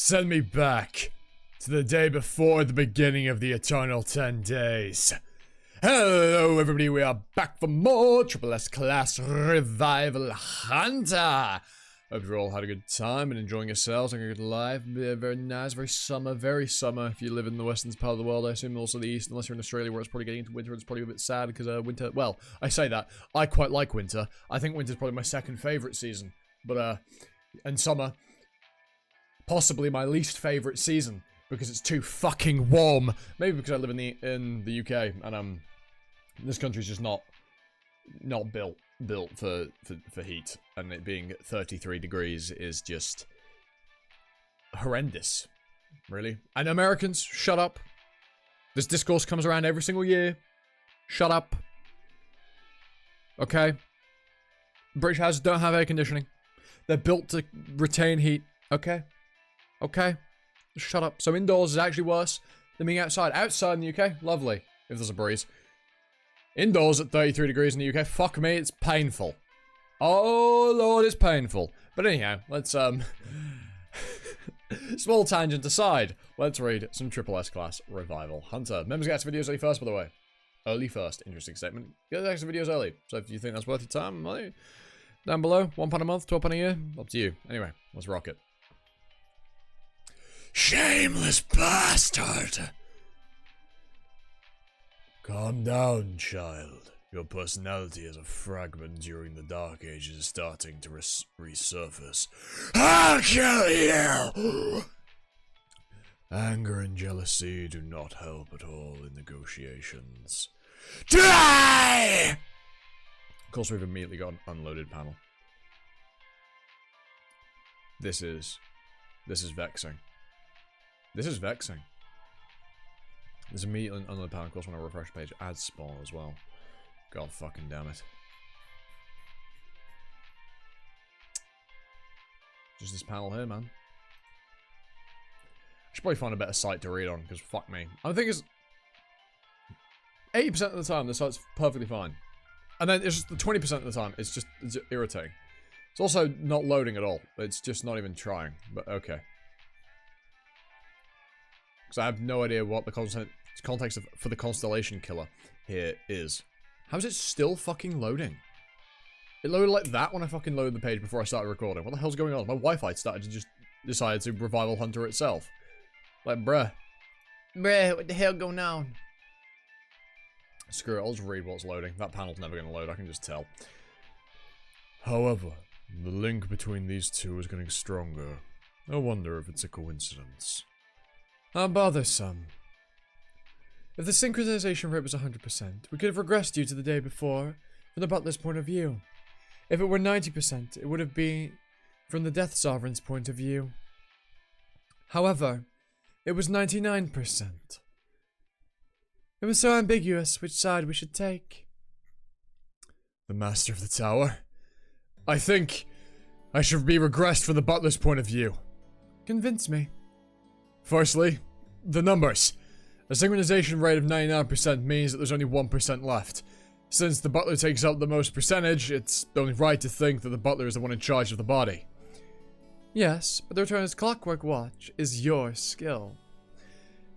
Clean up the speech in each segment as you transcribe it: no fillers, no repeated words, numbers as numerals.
Send me back to the day before the beginning of the eternal 10 days. Hello everybody, we are back for more SSS Class Revival Hunter. Hope you all had a good time and enjoying yourselves and a good life. Very nice, very summer. If you live in the western part of the world, I assume also the east, unless you're in Australia where it's probably getting into winter. It's probably a bit sad because winter, well, I say that, I quite like winter. I think winter's probably my second favourite season, but and summer, possibly my least favourite season because it's too fucking warm. Maybe because I live in the UK and this country's just not built for heat, and it being 33 degrees is just horrendous, really. And Americans, shut up. This discourse comes around every single year. Shut up. Okay? British houses don't have air conditioning. They're built to retain heat. Okay? Okay? Shut up. So indoors is actually worse than being outside. Outside in the UK, lovely, if there's a breeze. Indoors at 33 degrees in the UK, fuck me, it's painful. Oh lord, it's painful. But anyhow, let's small tangent aside, let's read some SSS Class Revival Hunter. Members get to videos early first, by the way. Early first, interesting statement. Get the extra videos early. So if you think that's worth your time, well, down below, £1 a month, £12 a year, up to you. Anyway, let's rock it. Shameless bastard! Calm down, child. Your personality as a fragment during the Dark Ages is starting to resurface. I'll kill you! Anger and jealousy do not help at all in negotiations. Die! Of course, we've immediately got an unloaded panel. This is vexing. This is vexing. There's immediately an unloaded panel. Of course, when I refresh the page, ads spawn as well. God fucking damn it. Just this panel here, man. I should probably find a better site to read on, because fuck me. I think it's 80% of the time, the site's perfectly fine. And then it's just the 20% of the time, it's irritating. It's also not loading at all. It's just not even trying, but okay. Because I have no idea what the context for the Constellation Killer here is. How is it still fucking loading? It loaded like that when I fucking loaded the page before I started recording. What the hell's going on? My Wi-Fi started to just decide to Revival Hunter itself. Like, bruh. Bruh, what the hell going on? Screw it, I'll just read what's loading. That panel's never going to load, I can just tell. However, the link between these two is getting stronger. I wonder if it's a coincidence. How bothersome. If the synchronization rate was 100%, we could have regressed you to the day before, from the Butler's point of view. If it were 90%, it would have been from the Death Sovereign's point of view. However, it was 99%. It was so ambiguous which side we should take. The Master of the Tower? I think I should be regressed from the Butler's point of view. Convince me. Firstly, the numbers. A synchronization rate of 99% means that there's only 1% left. Since the Butler takes up the most percentage, it's only right to think that the Butler is the one in charge of the body. Yes, but the Returner's Clockwork Watch is your skill.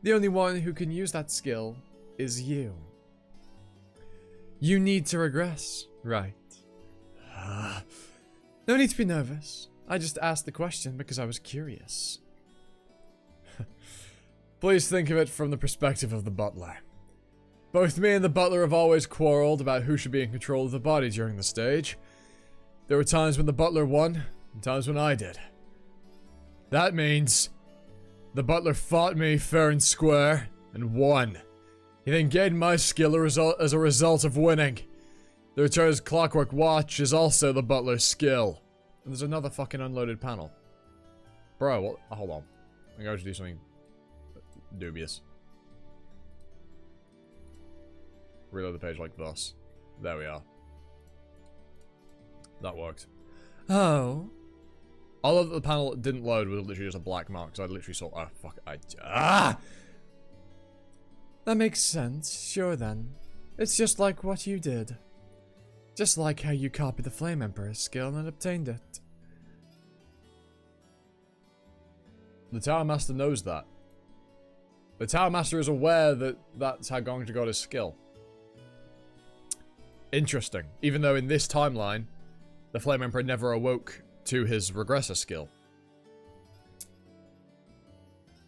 The only one who can use that skill is you. You need to regress, right? No need to be nervous. I just asked the question because I was curious. Please think of it from the perspective of the Butler. Both me and the Butler have always quarreled about who should be in control of the body during the stage. There were times when the Butler won, and times when I did. That means the Butler fought me fair and square, and won. He then gained my skill as a result of winning. The Returner's Clockwork Watch is also the Butler's skill. And there's another fucking unloaded panel. Bro, what? Hold on. I'm going to do something dubious. Reload the page like thus. There we are. That worked. Oh. I love that the panel that didn't load was literally just a black mark, so I literally saw. Oh, fuck. That makes sense. Sure then. It's just like what you did. Just like how you copied the Flame Emperor's skill and obtained it. The Tower Master knows that. The Tower Master is aware that that's how Gongcha got his skill. Interesting. Even though in this timeline, the Flame Emperor never awoke to his regressor skill.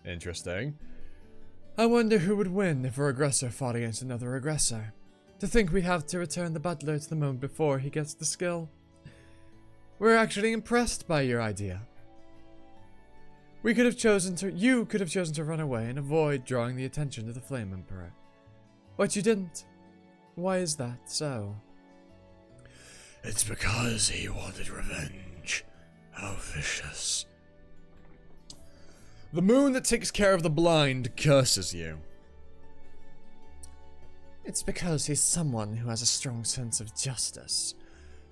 Interesting. I wonder who would win if a regressor fought against another regressor. To think we'd have to return the butler to the moon before he gets the skill. We're actually impressed by your idea. You could have chosen to run away and avoid drawing the attention of the Flame Emperor. But you didn't. Why is that so? It's because he wanted revenge. How vicious. The moon that takes care of the blind curses you. It's because he's someone who has a strong sense of justice.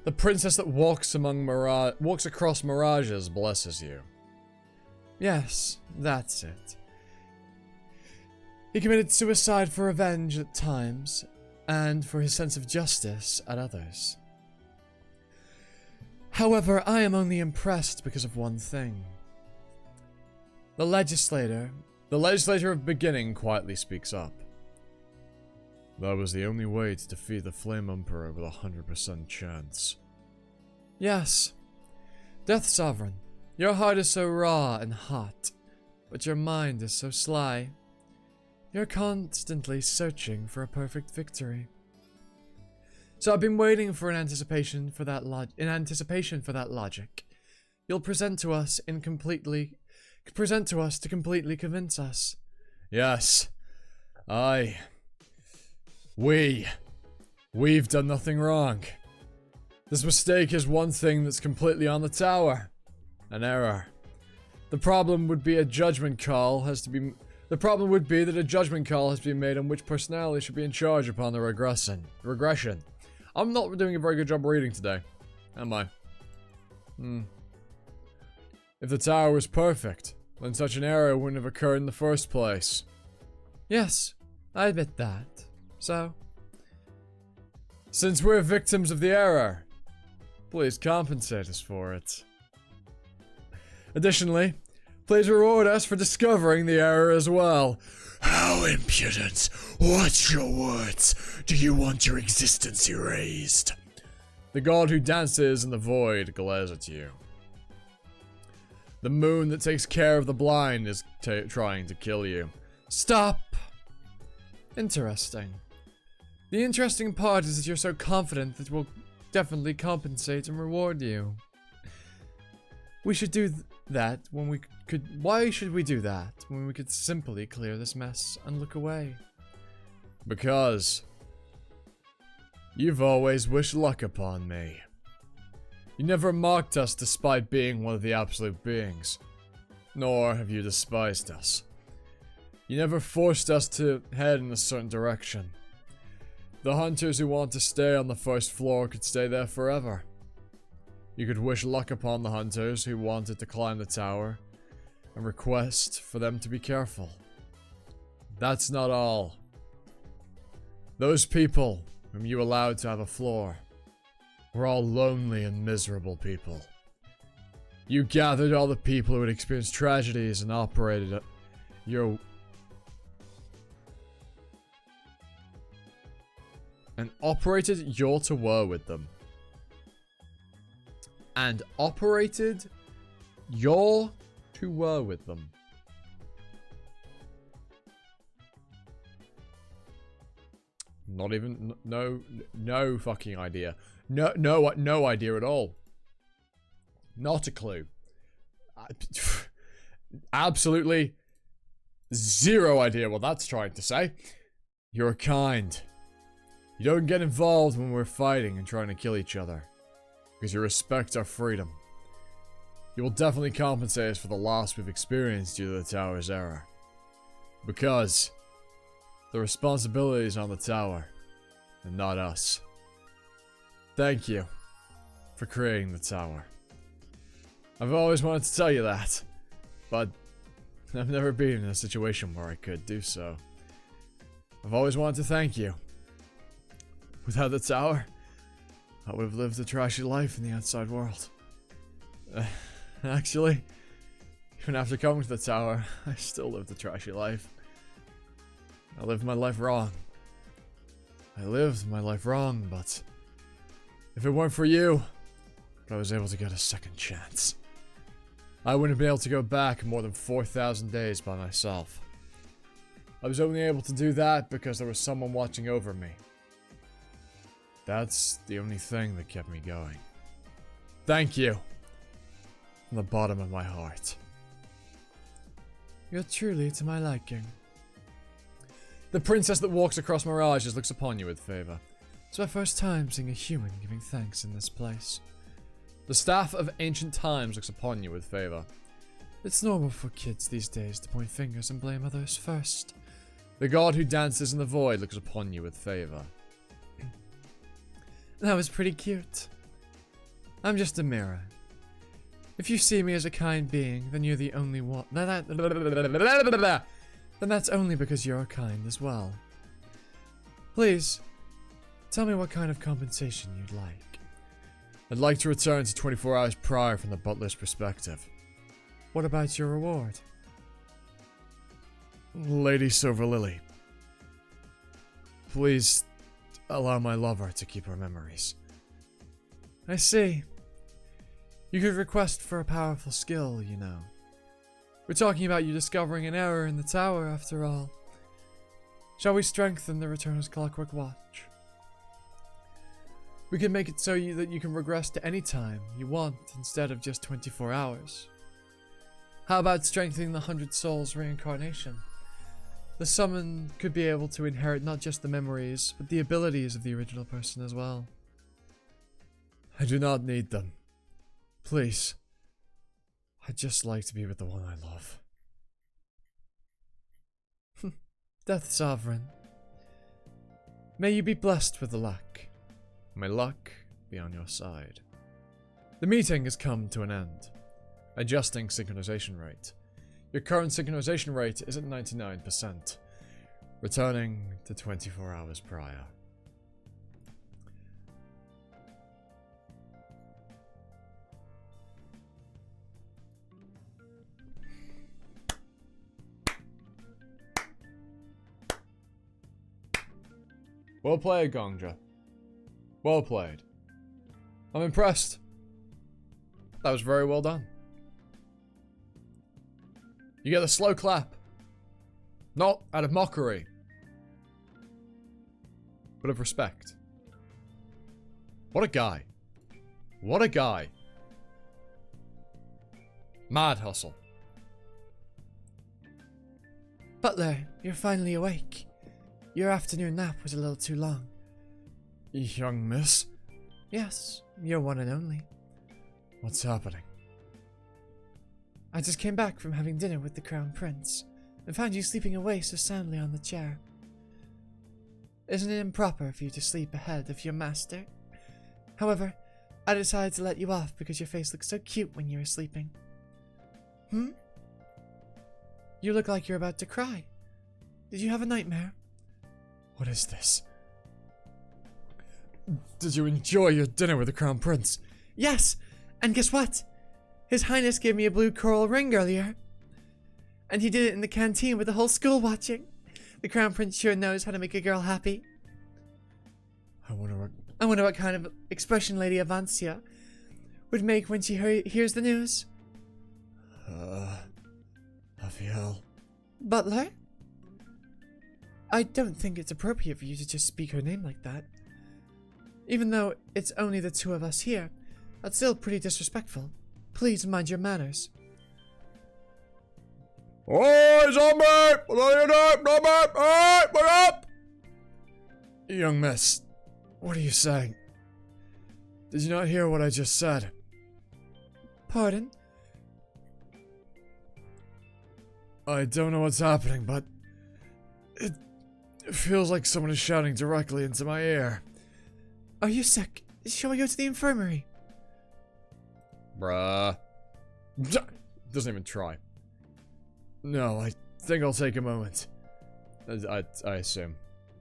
The princess that walks across mirages blesses you. Yes, that's it. He committed suicide for revenge at times, and for his sense of justice at others. However, I am only impressed because of one thing. The legislator of beginning quietly speaks up. That was the only way to defeat the Flame Emperor with a 100% chance. Yes. Death Sovereign, your heart is so raw and hot, but your mind is so sly. You're constantly searching for a perfect victory. So I've been waiting for in anticipation for that logic. You'll present to us to completely convince us. Yes. We've done nothing wrong. This mistake is one thing that's completely on the tower. An error. The problem would be that a judgment call has been made on which personality should be in charge upon the regression. I'm not doing a very good job reading today, am I? If the tower was perfect, then such an error wouldn't have occurred in the first place. Yes, I admit that. So, since we're victims of the error, please compensate us for it. Additionally, please reward us for discovering the error as well. How impudent! Watch your words! Do you want your existence erased? The god who dances in the void glares at you. The moon that takes care of the blind is trying to kill you. Stop! Interesting. The interesting part is that you're so confident that we'll definitely compensate and reward you. We should do that when we could. Why should we do that when we could simply clear this mess and look away? Because you've always wished luck upon me. You never mocked us despite being one of the absolute beings. Nor have you despised us. You never forced us to head in a certain direction. The hunters who want to stay on the first floor could stay there forever. You could wish luck upon the hunters who wanted to climb the tower and request for them to be careful. That's not all. Those people whom you allowed to have a floor were all lonely and miserable people. You gathered all the people who had experienced tragedies and operated your to war with them. And operated your to war with them. Not even, no fucking idea. No idea at all. Not a clue. Absolutely zero idea what that's trying to say. You're kind. You don't get involved when we're fighting and trying to kill each other. Because you respect our freedom. You will definitely compensate us for the loss we've experienced due to the tower's error. Because the responsibility is on the tower, and not us. Thank you for creating the tower. I've always wanted to tell you that, but I've never been in a situation where I could do so. I've always wanted to thank you. Without the tower, I would have lived a trashy life in the outside world. Actually, Even after coming to the tower, I still lived a trashy life. I lived my life wrong. But if it weren't for you, I was able to get a second chance. I wouldn't have been able to go back more than 4,000 days by myself. I was only able to do that because there was someone watching over me. That's the only thing that kept me going. Thank you. From the bottom of my heart. You're truly to my liking. The princess that walks across mirages looks upon you with favor. It's my first time seeing a human giving thanks in this place. The staff of ancient times looks upon you with favor. It's normal for kids these days to point fingers and blame others first. The god who dances in the void looks upon you with favor. That was pretty cute. I'm just a mirror. If you see me as a kind being, then you're the only one. Then that's only because you're kind as well. Please, tell me what kind of compensation you'd like. I'd like to return to 24 hours prior from the butler's perspective. What about your reward? Lady Silverlily, please allow my lover to keep her memories. I see. You could request for a powerful skill, you know. We're talking about you discovering an error in the tower, after all. Shall we strengthen the Returner's Clockwork Watch? We can make it so that you can regress to any time you want instead of just 24 hours. How about strengthening the 100 Souls reincarnation? The summon could be able to inherit not just the memories, but the abilities of the original person as well. I do not need them. Please. I'd just like to be with the one I love. Death Sovereign. May you be blessed with the luck. May luck be on your side. The meeting has come to an end. Adjusting synchronization rate. Your current synchronization rate is at 99%. Returning to 24 hours prior. Well played, Gongja. Well played. I'm impressed. That was very well done. You get a slow clap. Not out of mockery, but of respect. What a guy. What a guy. Mad hustle. Butler, you're finally awake. Your afternoon nap was a little too long. Young miss? Yes, your one and only. What's happening? I just came back from having dinner with the Crown Prince, and found you sleeping away so soundly on the chair. Isn't it improper for you to sleep ahead of your master? However, I decided to let you off because your face looked so cute when you were sleeping. You look like you're about to cry. Did you have a nightmare? What is this? Did you enjoy your dinner with the Crown Prince? Yes, and guess what? His Highness gave me a blue coral ring earlier. And he did it in the canteen with the whole school watching. The Crown Prince sure knows how to make a girl happy. I wonder what kind of expression Lady Avancia would make when she hears the news. Aviel. Butler? I don't think it's appropriate for you to just speak her name like that. Even though it's only the two of us here, that's still pretty disrespectful. Please mind your manners. Oi, zombie! What are you doing? Zombie! Hey, wake up! Young miss, what are you saying? Did you not hear what I just said? Pardon? I don't know what's happening, but it feels like someone is shouting directly into my ear. Are you sick? Shall we go to the infirmary? Bruh. Doesn't even try. No, I think I'll take a moment. I assume.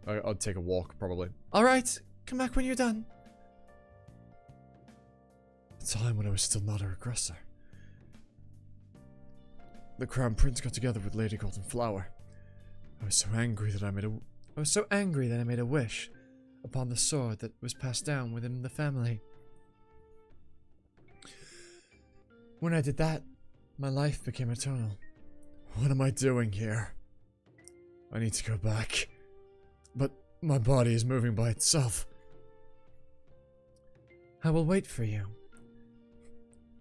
I'll take a walk, probably. Alright, come back when you're done. A time when I was still not a regressor. the Crown Prince got together with Lady Golden Flower. I was so angry that I made a wish upon the sword that was passed down within the family. When I did that, my life became eternal. What am I doing here? I need to go back. But my body is moving by itself. I will wait for you.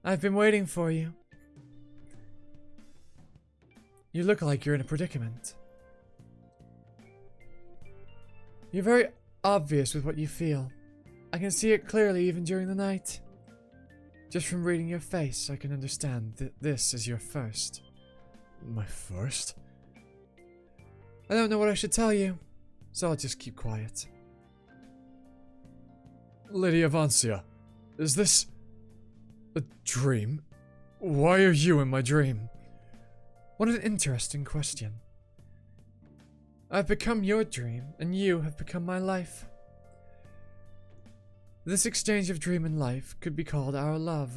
I've been waiting for you. You look like you're in a predicament. You're very obvious with what you feel. I can see it clearly even during the night. Just from reading your face, I can understand that this is your first. My first? I don't know what I should tell you, so I'll just keep quiet. Lady Avancia, is this a dream? Why are you in my dream? What an interesting question. I've become your dream, and you have become my life. This exchange of dream and life could be called our love.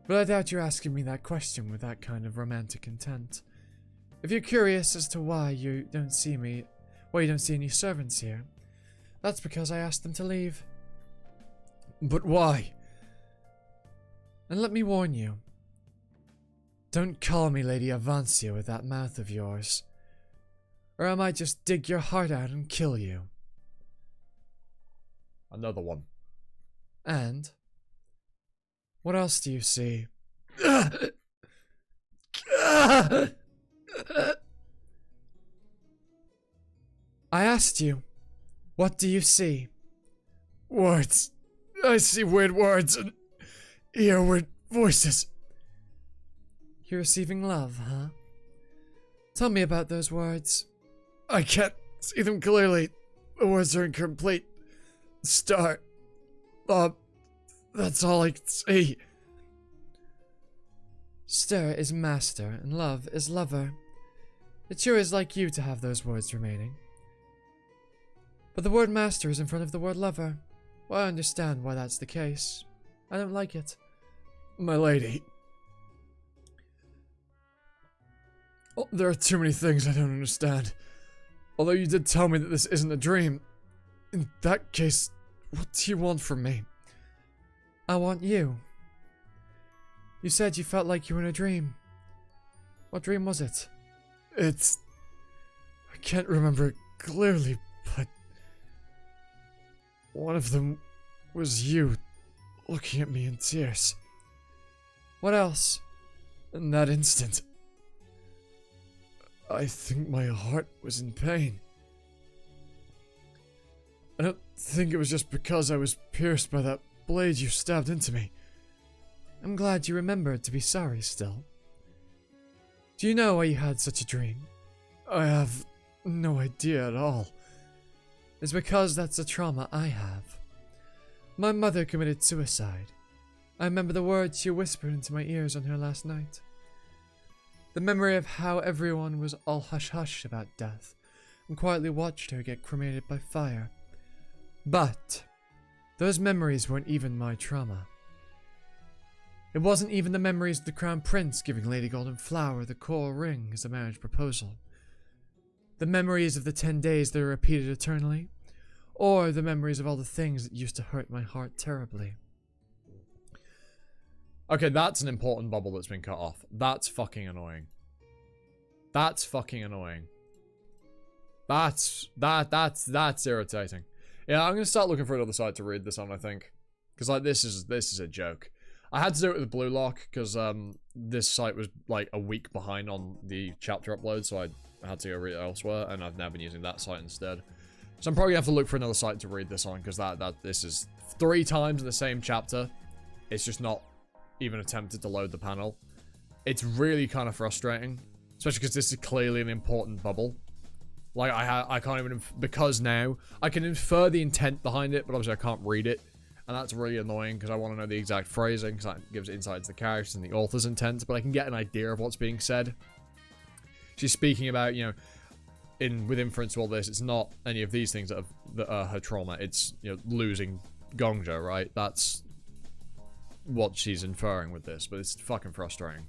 But I doubt you're asking me that question with that kind of romantic intent. If you're curious as to why you don't see any servants here, that's because I asked them to leave. But why? And let me warn you. Don't call me Lady Avancia with that mouth of yours, or I might just dig your heart out and kill you. Another one. And what else do you see? I asked you, what do you see? Words. I see weird words and hear weird voices. You're receiving love, huh? Tell me about those words. I can't see them clearly. The words are incomplete. Star. That's all I can see. Stir is master, and love is lover. It sure is like you to have those words remaining. But the word master is in front of the word lover. Well, I understand why that's the case. I don't like it. My lady. Oh, there are too many things I don't understand. Although you did tell me that this isn't a dream. In that case, what do you want from me? I want you. You said you felt like you were in a dream. What dream was it? I can't remember it clearly, but one of them was you looking at me in tears. What else? In that instant, I think my heart was in pain. I don't think it was just because I was pierced by that blade you stabbed into me. I'm glad you remembered to be sorry still. Do you know why you had such a dream? I have no idea at all. It's because that's a trauma I have. My mother committed suicide. I remember the words she whispered into my ears on her last night. The memory of how everyone was all hush-hush about death and quietly watched her get cremated by fire. But those memories weren't even my trauma. It wasn't even the memories of the Crown Prince giving Lady Golden Flower the coral ring as a marriage proposal. The memories of the 10 days that are repeated eternally, or the memories of all the things that used to hurt my heart terribly. Okay, that's an important bubble that's been cut off. That's fucking annoying. That's fucking annoying. That's irritating. Yeah, I'm gonna start looking for another site to read this on, I think. Because, like, this is a joke. I had to do it with Blue Lock, because, this site was, like, a week behind on the chapter upload, so I had to go read it elsewhere, and I've now been using that site instead. So I'm probably gonna have to look for another site to read this on, because this is 3 times in the same chapter. It's just not even attempted to load the panel. It's really kind of frustrating, especially because this is clearly an important bubble. Like, I can't even, because now I can infer the intent behind it, but obviously I can't read it, and that's really annoying because I want to know the exact phrasing, because that gives insight into the characters and the author's intent, but I can get an idea of what's being said. She's speaking about, you know, with inference to all this, it's not any of these things that are her trauma. It's, you know, losing Gongja, right? That's what she's inferring with this, but it's fucking frustrating.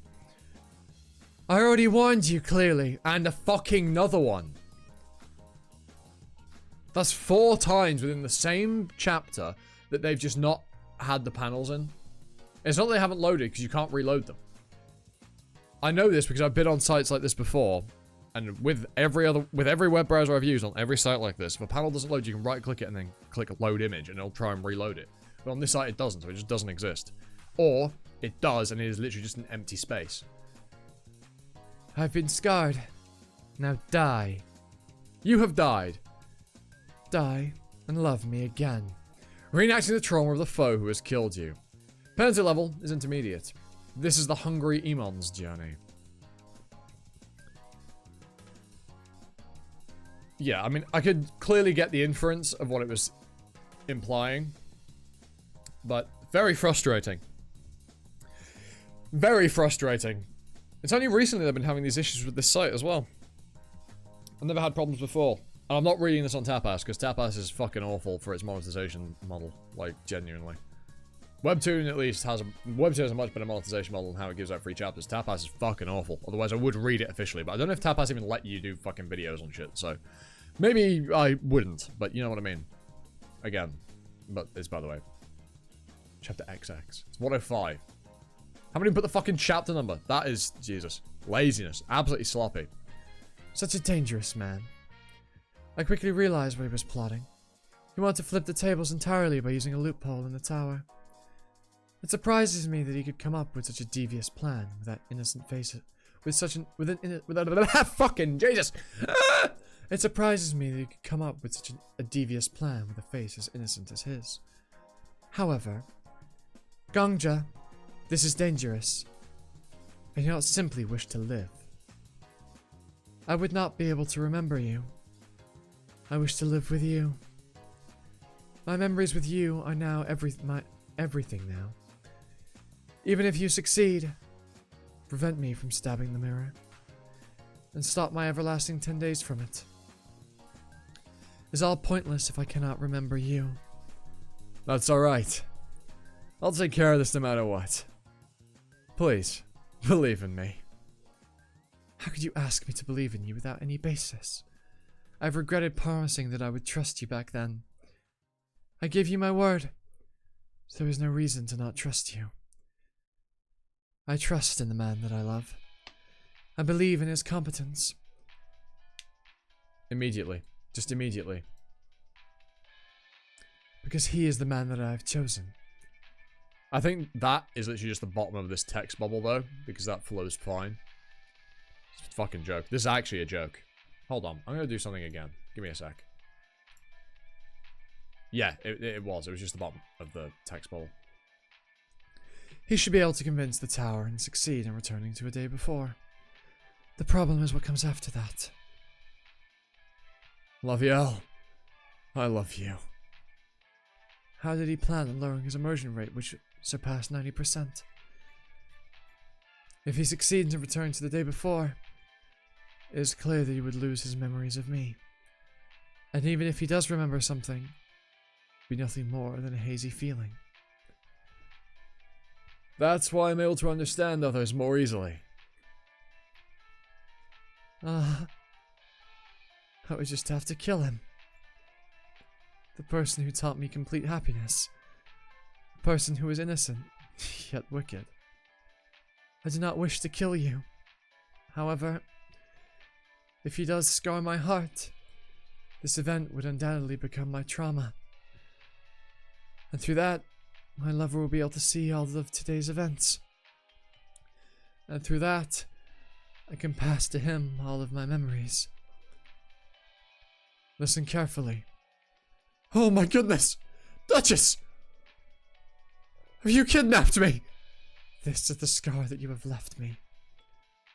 I already warned you, clearly. And a fucking another one. That's 4 times within the same chapter that they've just not had the panels in. It's not that they haven't loaded, because you can't reload them. I know this because I've been on sites like this before. And with every web browser I've used on every site like this, if a panel doesn't load, you can right-click it and then click load image, and it'll try and reload it. But on this site, it doesn't, so it just doesn't exist. Or, it does, and it is literally just an empty space. I've been scarred. Now die. You have died. Die, and love me again. Reenacting the trauma of the foe who has killed you. Penalty level is intermediate. This is the Hungry Emon's journey. Yeah, I mean, I could clearly get the inference of what it was implying. But very frustrating. Very frustrating. It's only recently they've been having these issues with this site as well. I've never had problems before. And I'm not reading this on Tapas, because Tapas is fucking awful for its monetization model. Like, genuinely. Webtoon, at least, has a much better monetization model than how it gives out free chapters. Tapas is fucking awful. Otherwise, I would read it officially. But I don't know if Tapas even let you do fucking videos on shit, so... Maybe I wouldn't, but you know what I mean. Again. But it's, by the way... Chapter XX. It's 105. How many put the fucking chapter number? That is... Jesus. Laziness. Absolutely sloppy. Such a dangerous man. I quickly realized what he was plotting. He wanted to flip the tables entirely by using a loophole in the tower. It surprises me that he could come up with such a devious plan with that innocent face. Fucking Jesus! It surprises me that he could come up with such a devious plan with a face as innocent as his. However, Gongja, this is dangerous. I do not simply wish to live. I would not be able to remember you. I wish to live with you. My memories with you are now everything now. Even if you succeed, prevent me from stabbing the mirror, and stop my everlasting 10 days from it. It's all pointless if I cannot remember you. That's alright. I'll take care of this no matter what. Please, believe in me. How could you ask me to believe in you without any basis? I've regretted promising that I would trust you back then. I gave you my word, so there is no reason to not trust you. I trust in the man that I love. I believe in his competence. Immediately. Just immediately. Because he is the man that I have chosen. I think that is literally just the bottom of this text bubble, though, because that flows fine. It's a fucking joke. This is actually a joke. Hold on. I'm going to do something again. Give me a sec. Yeah, it was. It was just the bottom of the text bubble. He should be able to convince the tower and succeed in returning to a day before. The problem is what comes after that. Lavielle. I love you. How did he plan on lowering his immersion rate, which surpassed 90%? If he succeeds in returning to the day before, it is clear that he would lose his memories of me. And even if he does remember something, it would be nothing more than a hazy feeling. That's why I'm able to understand others more easily. I would just have to kill him. The person who taught me complete happiness. The person who was innocent, yet wicked. I do not wish to kill you. However, if he does scar my heart, this event would undoubtedly become my trauma. And through that, my lover will be able to see all of today's events. And through that, I can pass to him all of my memories. Listen carefully. Oh my goodness! Duchess! Have you kidnapped me? This is the scar that you have left me.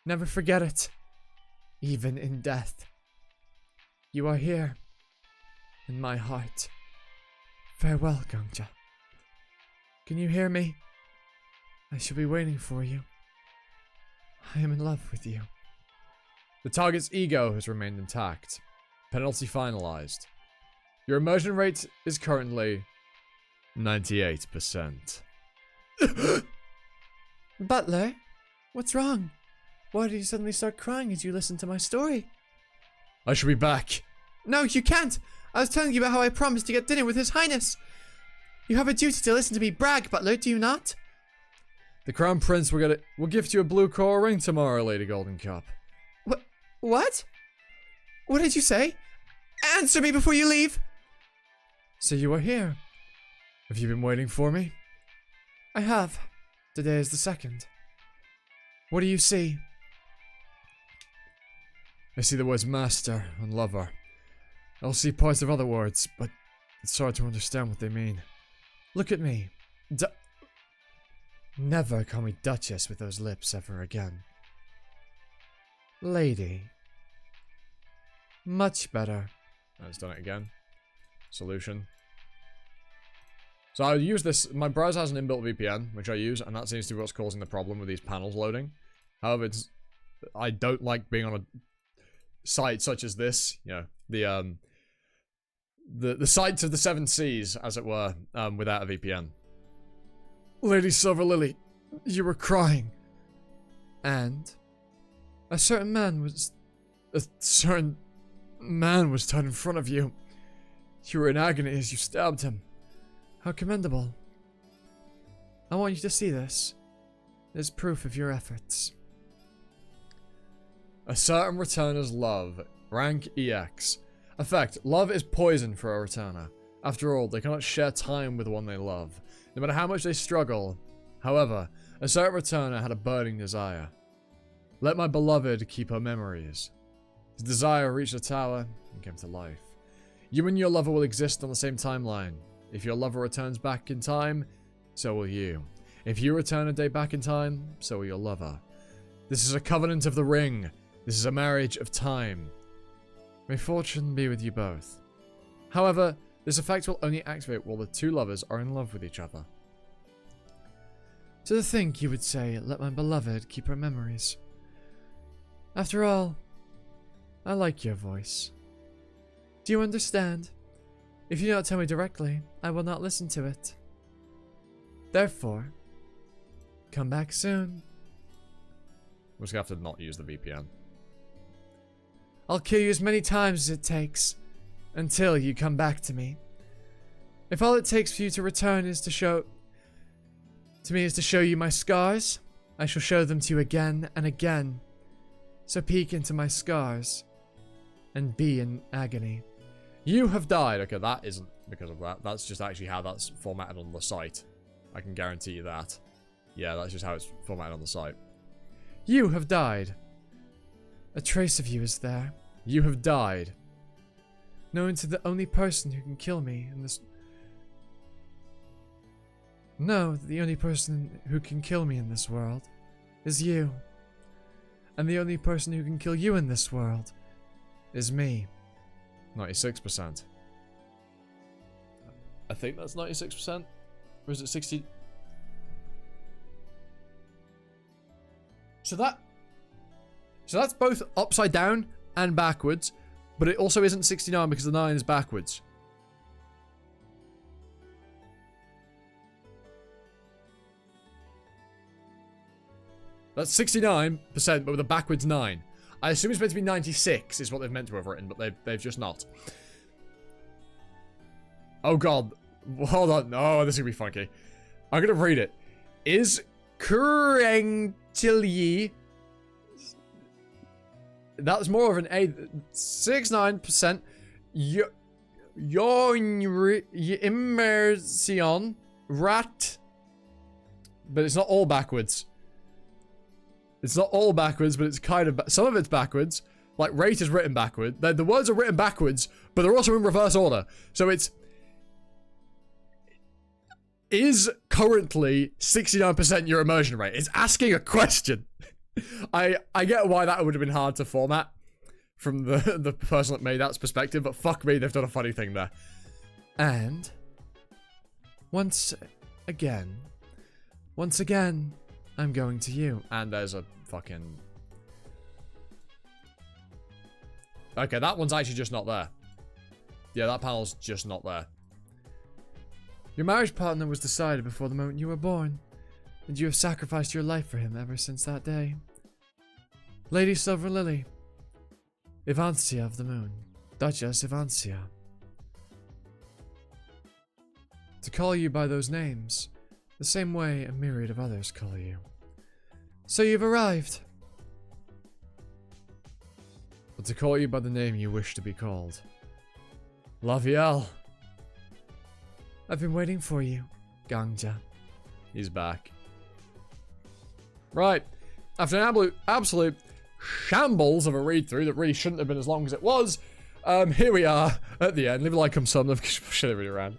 Never forget it, even in death. You are here, in my heart. Farewell, Gongja. Can you hear me? I shall be waiting for you. I am in love with you. The target's ego has remained intact. Penalty finalized. Your immersion rate is currently 98%. Butler, what's wrong? Why did you suddenly start crying as you listened to my story? I should be back. No, you can't! I was telling you about how I promised to get dinner with His Highness! You have a duty to listen to me brag, butler, do you not? The Crown Prince will gift you a blue coral ring tomorrow, Lady Golden Cup. What? What did you say? Answer me before you leave! So you are here. Have you been waiting for me? I have. Today is the 2nd. What do you see? I see the words master and lover. I also see parts of other words, but it's hard to understand what they mean. Look at me. Never call me Duchess with those lips ever again. Lady. Much better. It's done it again. Solution. So I use this. My browser has an inbuilt VPN, which I use, and that seems to be what's causing the problem with these panels loading. However, I don't like being on a site such as this. You know, the sites of the 7 seas, as it were, without a VPN. Lady Silver Lily, you were crying. And a certain man was tied in front of you. You were in agony as you stabbed him. How commendable. I want you to see this. It is proof of your efforts. A certain returner's love. Rank EX. Effect. Love is poison for a returner. After all, they cannot share time with the one they love, no matter how much they struggle. However, a certain returner had a burning desire. Let my beloved keep her memories. His desire reached the tower and came to life. You and your lover will exist on the same timeline. If your lover returns back in time, so will you. If you return a day back in time, so will your lover. This is a covenant of the ring. This is a marriage of time. May fortune be with you both. However, this effect will only activate while the 2 lovers are in love with each other. To think you would say, let my beloved keep her memories. After all, I like your voice. Do you understand? If you do not tell me directly, I will not listen to it. Therefore, come back soon. We're just gonna have to not use the VPN. I'll kill you as many times as it takes, until you come back to me. If all it takes for you to return is to show you my scars, I shall show them to you again and again. So peek into my scars, and be in agony. You have died. Okay, that isn't because of that. That's just actually how that's formatted on the site. I can guarantee you that. Yeah, that's just how it's formatted on the site. You have died. A trace of you is there. You have died. Known to the only person who can kill me in this... No, the only person who can kill me in this world is you. And the only person who can kill you in this world is me. 96%. I think that's 96%. Or is it 60? So that's both upside down and backwards, but it also isn't 69 because the 9 is backwards. That's 69%, but with a backwards 9. I assume it's meant to be 96 is what they've meant to have written, but they've just not. Oh god. Hold on. Oh, this is gonna be funky. I'm gonna read it. Is currently... That's more of an A. 69%. Your immersion rat. But it's not all backwards. It's not all backwards, but it's kind of... Some of it's backwards. Like, rate is written backward. The words are written backwards, but they're also in reverse order. So it's... Is currently 69% your immersion rate? It's asking a question. I get why that would have been hard to format from the person that made that perspective, but fuck me, they've done a funny thing there. And... Once again, I'm going to you. And there's a fucking... Okay, that one's actually just not there. Yeah, that panel's just not there. Your marriage partner was decided before the moment you were born, and you have sacrificed your life for him ever since that day. Lady Silver Lily. Ivancia of the Moon. Duchess Ivancia. To call you by those names, the same way a myriad of others call you. So you've arrived. But to call you by the name you wish to be called. Lavielle. I've been waiting for you, Gangja. He's back. Right. After an absolute shambles of a read-through that really shouldn't have been as long as it was, here we are at the end. Leave a like, comment, sub, pushing everybody around.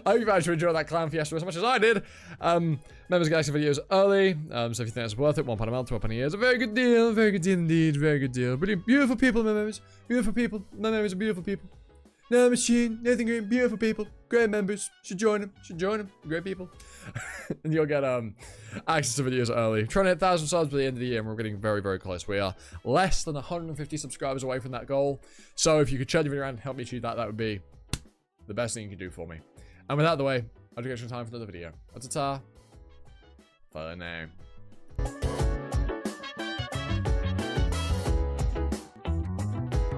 I hope you managed to enjoy that clown fiesta as much as I did. Members get extra videos early, so if you think that's worth it, £1 a month, £1 a year is a very good deal. Very good deal indeed. Very good deal. Brilliant. Beautiful people, my members. Beautiful people. My members are beautiful people. No machine, Nathan Green, beautiful people. Great members. Should join them. Should join them. Great people. And you'll get access to videos early. Trying to hit 1,000 subs by the end of the year, and we're getting very, very close. We are less than 150 subscribers away from that goal. So if you could share the video around and help me achieve that, that would be the best thing you can do for me. And with that out of the way, I'll get you time for another video. Ta-ta. For now.